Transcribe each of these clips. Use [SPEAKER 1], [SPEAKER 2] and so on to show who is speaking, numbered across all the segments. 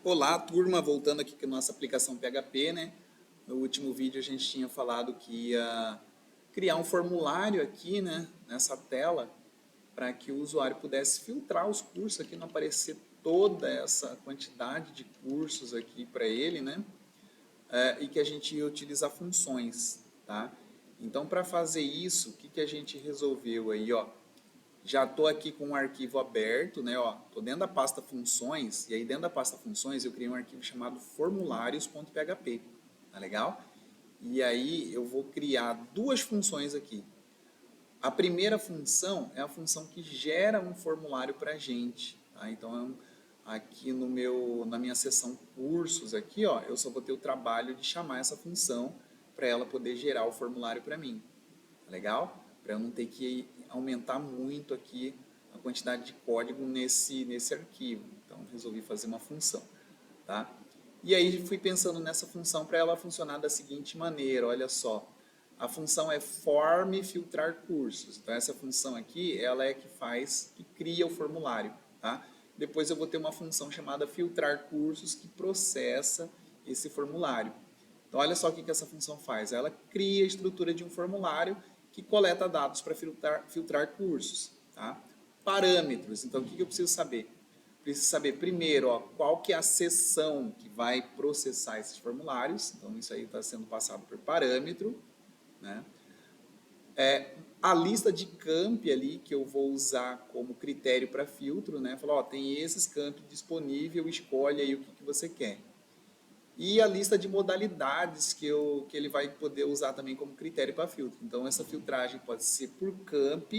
[SPEAKER 1] Olá, turma, voltando aqui com a nossa aplicação PHP, né? No último vídeo a gente tinha falado que ia criar um formulário aqui, né, nessa tela, para que o usuário pudesse filtrar os cursos aqui, não aparecer toda essa quantidade de cursos aqui para ele, né? E que a gente ia utilizar funções, tá? Então, para fazer isso, o que que a gente resolveu aí, ó? Já estou aqui com um arquivo aberto, né? Ó, estou dentro da pasta funções, e aí dentro da pasta funções eu criei um arquivo chamado formulários.php, tá legal? E aí eu vou criar duas funções aqui. A primeira função é a função que gera um formulário para a gente, tá? Então, aqui na minha seção cursos aqui, ó, eu só vou ter o trabalho de chamar essa função para ela poder gerar o formulário para mim. Tá legal? Para eu não ter que aumentar muito aqui a quantidade de código nesse arquivo. Então, resolvi fazer uma função. Tá? E aí, fui pensando nessa função para ela funcionar da seguinte maneira. Olha só. A função é form filtrar cursos. Então, essa função aqui, ela é que cria o formulário. Tá? Depois eu vou ter uma função chamada filtrar cursos que processa esse formulário. Então, olha só o que essa função faz. Ela cria a estrutura de um formulário que coleta dados para filtrar cursos. Tá? Parâmetros. Então, o que eu preciso saber? Preciso saber primeiro, ó, qual que é a seção que vai processar esses formulários. Então, isso aí está sendo passado por parâmetro. Né? A lista de campi ali que eu vou usar como critério para filtro. Né? Falar, ó, tem esses campi disponível, escolhe aí o que você quer. E a lista de modalidades que ele vai poder usar também como critério para filtro. Então, essa filtragem pode ser por camp,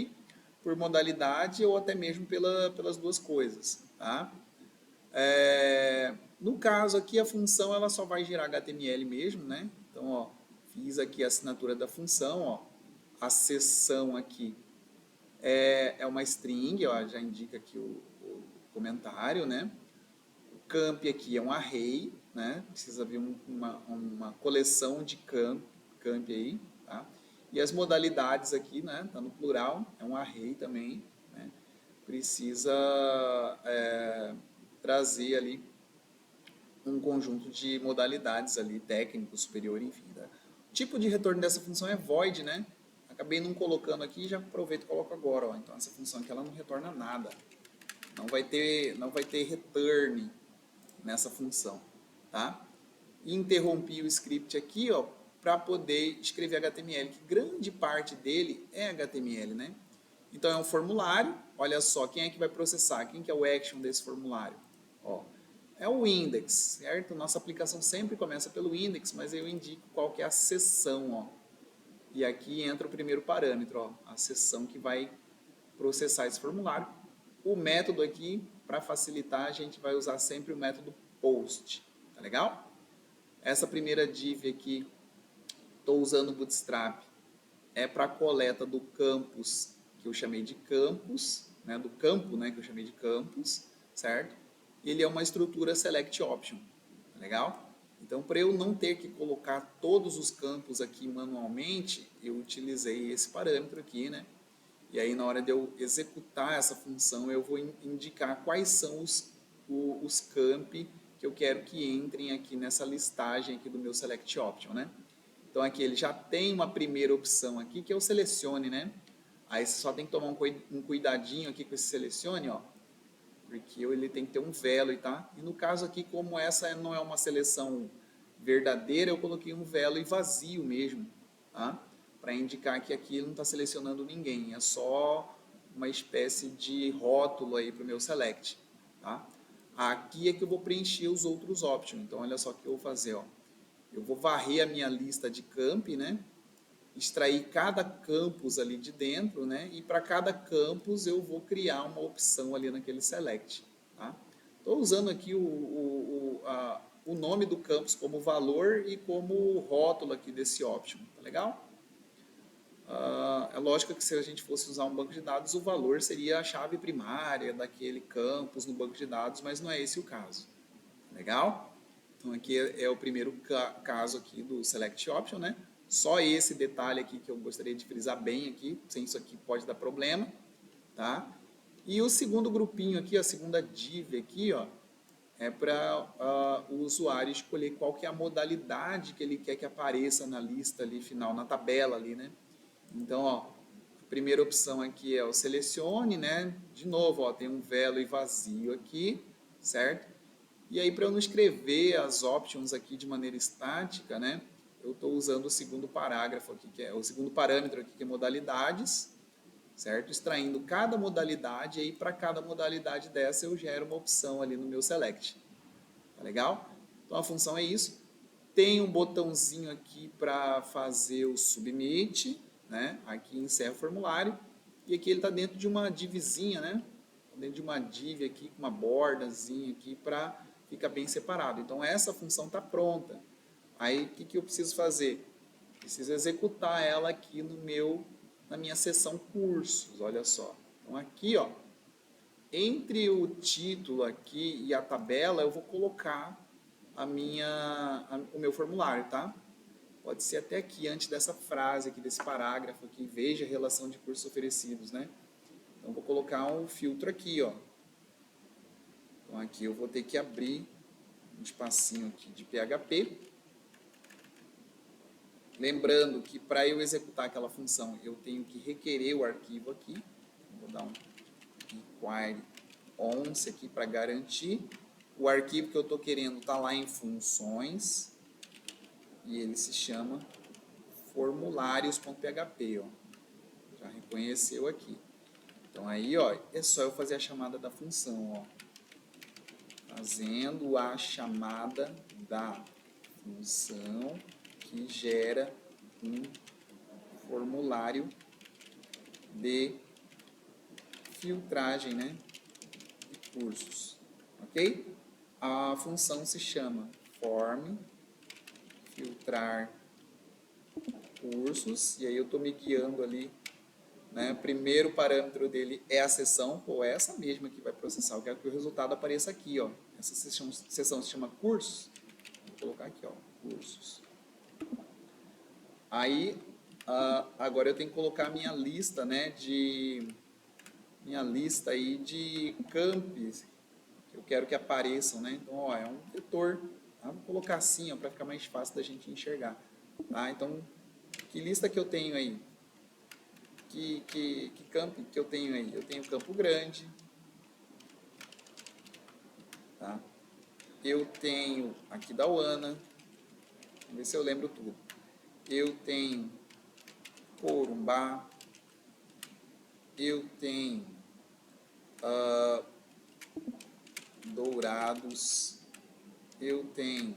[SPEAKER 1] por modalidade ou até mesmo pelas duas coisas. Tá? No caso aqui, a função ela só vai gerar HTML mesmo. Né? Então, ó, fiz aqui a assinatura da função. Ó, a seção aqui é uma string, ó, já indica aqui o comentário. Né? Camp aqui é um array, né? Precisa vir uma coleção de camp aí, tá? E as modalidades aqui, né? Tá no plural, é um array também, né? Precisa trazer ali um conjunto de modalidades ali, técnico, superior, enfim. Tá? O tipo de retorno dessa função é void, né? Acabei não colocando aqui, já aproveito e coloco agora, ó. Então essa função aqui ela não retorna nada. Não vai ter return nessa função, tá? E interrompi o script aqui, ó, para poder escrever HTML, que grande parte dele é HTML, né? Então é um formulário, olha só, quem é que vai processar? Quem que é o action desse formulário? Ó, é o index, certo? Nossa aplicação sempre começa pelo index, mas eu indico qual que é a seção, ó. E aqui entra o primeiro parâmetro, ó, a seção que vai processar esse formulário. O método aqui, para facilitar, a gente vai usar sempre o método post, tá legal? Essa primeira div aqui, estou usando o Bootstrap, é para a coleta do campus, que eu chamei de campus, né, do campo, né, que eu chamei de campus, certo? Ele é uma estrutura select option, tá legal? Então, para eu não ter que colocar todos os campos aqui manualmente, eu utilizei esse parâmetro aqui, né? E aí, na hora de eu executar essa função, eu vou indicar quais são os campi que eu quero que entrem aqui nessa listagem aqui do meu select option, né? Então, aqui ele já tem uma primeira opção aqui, que é o selecione, né? Aí você só tem que tomar um cuidadinho aqui com esse selecione, ó, porque ele tem que ter um value, tá? E no caso aqui, como essa não é uma seleção verdadeira, eu coloquei um value vazio mesmo, tá? Para indicar que aqui ele não está selecionando ninguém, é só uma espécie de rótulo aí para o meu select, tá? Aqui é que eu vou preencher os outros options. Então, olha só o que eu vou fazer, ó. Eu vou varrer a minha lista de camp, né? Extrair cada campus ali de dentro, né? E para cada campus eu vou criar uma opção ali naquele select, tá? Estou usando aqui o nome do campus como valor e como rótulo aqui desse option, tá legal? É lógico que se a gente fosse usar um banco de dados, o valor seria a chave primária daquele campus no banco de dados, mas não é esse o caso. Legal? Então aqui é o primeiro caso aqui do Select Option, né? Só esse detalhe aqui que eu gostaria de frisar bem aqui, sem isso aqui pode dar problema, tá? E o segundo grupinho aqui, a segunda div aqui, ó, é para o usuário escolher qual que é a modalidade que ele quer que apareça na lista ali final, na tabela ali, né? Então, ó, a primeira opção aqui é o selecione, né? De novo, ó, tem um velo e vazio aqui, certo? E aí, para eu não escrever as options aqui de maneira estática, né? Eu estou usando o segundo parágrafo aqui, que é o segundo parâmetro aqui, que é modalidades, certo? Extraindo cada modalidade, e aí para cada modalidade dessa eu gero uma opção ali no meu select. Tá legal? Então a função é isso. Tem um botãozinho aqui para fazer o submit, né? Aqui encerra o formulário. E aqui ele está dentro de uma divzinha, né? Dentro de uma div aqui, com uma bordazinha aqui para ficar bem separado. Então essa função está pronta. Aí o que eu preciso fazer? Preciso executar ela aqui na minha seção cursos, olha só. Então aqui, ó, entre o título aqui e a tabela, eu vou colocar o meu formulário, tá? Pode ser até aqui, antes dessa frase aqui, desse parágrafo aqui, veja a relação de cursos oferecidos, né? Então, vou colocar um filtro aqui, ó. Então, aqui eu vou ter que abrir um espacinho aqui de PHP. Lembrando que para eu executar aquela função, eu tenho que requerer o arquivo aqui. Vou dar um require once aqui para garantir. O arquivo que eu estou querendo está lá em funções e ele se chama formulários.php, ó. Já reconheceu aqui. Então aí, ó, é só eu fazer a chamada da função, ó. Fazendo a chamada da função que gera um formulário de filtragem, né, de cursos, ok? A função se chama form filtrar cursos, e aí eu estou me guiando ali, né? Primeiro parâmetro dele é a seção, ou é essa mesma que vai processar. Eu quero que o resultado apareça aqui, ó. Essa seção se chama cursos. Vou colocar aqui, ó, cursos. Aí, agora eu tenho que colocar a minha lista, né, minha lista aí de campos que eu quero que apareçam, né? Então, ó, é um vetor. Tá? Vou colocar assim, ó, para ficar mais fácil da gente enxergar. Tá? Então, que lista que eu tenho aí? Que campo que eu tenho aí? Eu tenho Campo Grande, tá? Eu tenho aqui da UANA, vamos ver se eu lembro tudo. Eu tenho Corumbá, eu tenho Dourados, eu tenho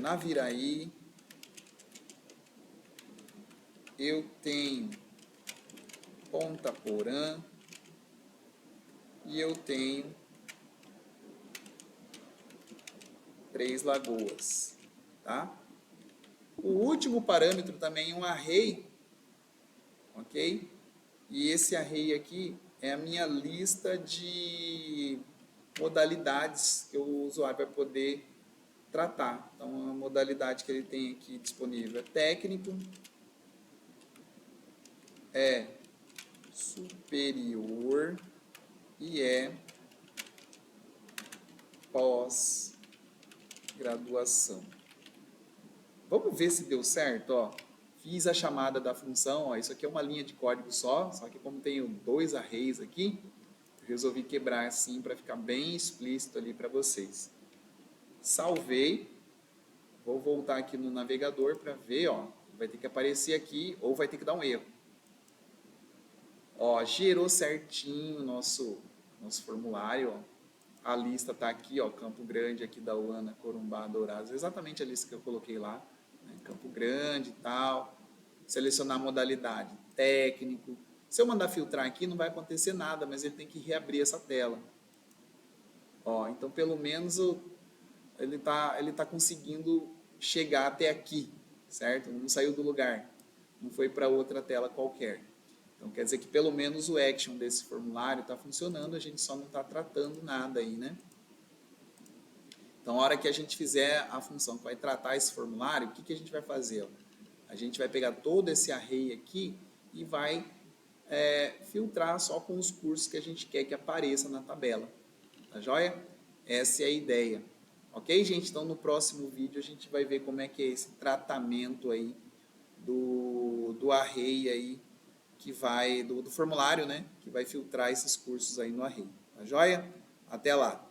[SPEAKER 1] Naviraí, eu tenho Ponta Porã e eu tenho Três Lagoas, tá? O último parâmetro também é um array, ok? E esse array aqui é a minha lista de modalidades que o usuário vai poder tratar. Então, a modalidade que ele tem aqui disponível é técnico, é superior e é pós-graduação. Vamos ver se deu certo, ó. Fiz a chamada da função, ó. Isso aqui é uma linha de código só que como tenho dois arrays aqui, eu resolvi quebrar assim para ficar bem explícito ali para vocês. Salvei. Vou voltar aqui no navegador para ver, ó. Vai ter que aparecer aqui ou vai ter que dar um erro. Ó, gerou certinho o nosso formulário, ó. A lista está aqui, ó, Campo Grande, aqui da UANA, Corumbá, Dourados, exatamente a lista que eu coloquei lá, né? Campo Grande e tal. Selecionar a modalidade, técnico. Se eu mandar filtrar aqui, não vai acontecer nada, mas ele tem que reabrir essa tela. Ó, então, pelo menos, ele tá conseguindo chegar até aqui, certo? Não saiu do lugar, não foi para outra tela qualquer. Então, quer dizer que pelo menos o action desse formulário está funcionando, a gente só não está tratando nada aí, né? Então, a hora que a gente fizer a função que vai tratar esse formulário, o que a gente vai fazer? Ó? A gente vai pegar todo esse array aqui e vai filtrar só com os cursos que a gente quer que apareça na tabela. Tá joia? Essa é a ideia. Ok, gente? Então, no próximo vídeo, a gente vai ver como é que é esse tratamento aí do Array aí, que vai, do formulário, né? Que vai filtrar esses cursos aí no Array. Tá joia? Até lá!